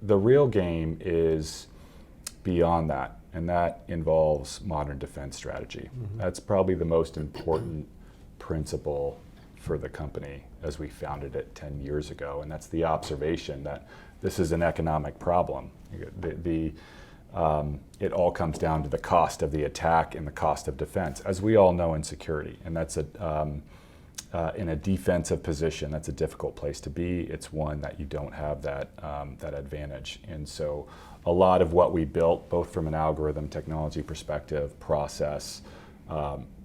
the real game is beyond that, and that involves modern defense strategy. That's probably the most important principle for the company as we founded it 10 years ago, and that's the observation that this is an economic problem. It all comes down to the cost of the attack and the cost of defense, as we all know in security, and that's in a defensive position, that's a difficult place to be. It's one that you don't have that advantage. And so a lot of what we built, both from an algorithm technology perspective, process,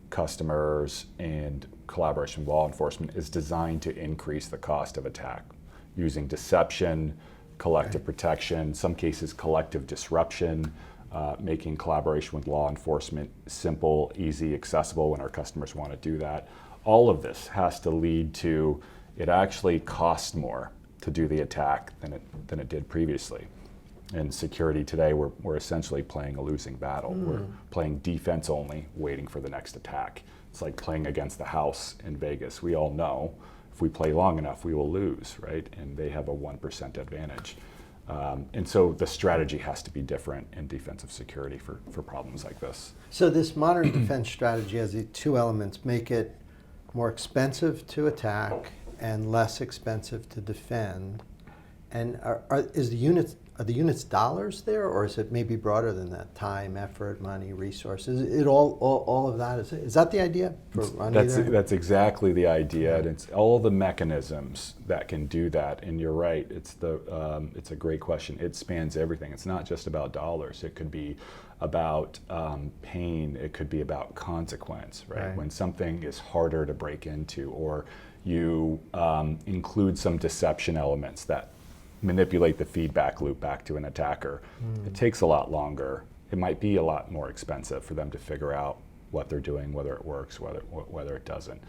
customers, and collaboration with law enforcement, is designed to increase the cost of attack using deception, collective protection, some cases collective disruption, making collaboration with law enforcement simple, easy, accessible when our customers want to do that. All of this has to lead to it actually costs more to do the attack than it did previously. In security today, we're essentially playing a losing battle. We're playing defense only, waiting for the next attack. It's like playing against the house in Vegas. We all know if we play long enough, we will lose, right? And they have a 1% advantage. And so the strategy has to be different in defensive security for problems like this. So this modern defense strategy has the two elements: make it more expensive to attack and less expensive to defend. And are the units dollars there, or is it maybe broader than that? Time, effort, money, resources. It all of that is that the idea? That's exactly the idea, and it's all the mechanisms that can do that. And you're right. It's a great question. It spans everything. It's not just about dollars. It could be about pain. It could be about consequence. Right? When something is harder to break into, or you include some deception elements that manipulate the feedback loop back to an attacker. It takes a lot longer. It might be a lot more expensive for them to figure out what they're doing, whether it works, whether it doesn't.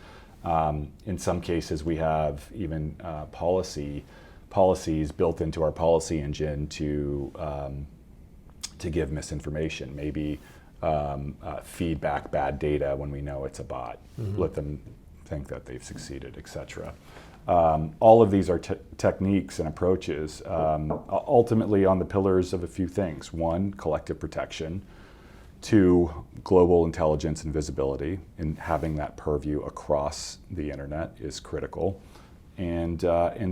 In some cases, we have even policies built into our policy engine to give misinformation, maybe feedback bad data when we know it's a bot, let them think that they've succeeded, etc. All of these are techniques and approaches, ultimately on the pillars of a few things. One, collective protection. Two, global intelligence and visibility, and having that purview across the internet is critical. And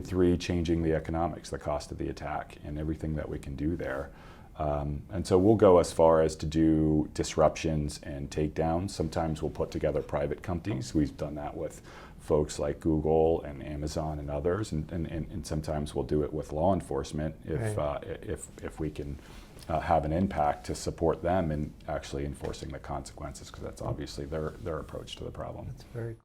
three, changing the economics, the cost of the attack, and everything that we can do there. And so we'll go as far as to do disruptions and takedowns. Sometimes we'll put together private companies. We've done that with folks like Google and Amazon and others, and sometimes we'll do it with law enforcement if we can have an impact to support them in actually enforcing the consequences, because that's obviously their approach to the problem. That's very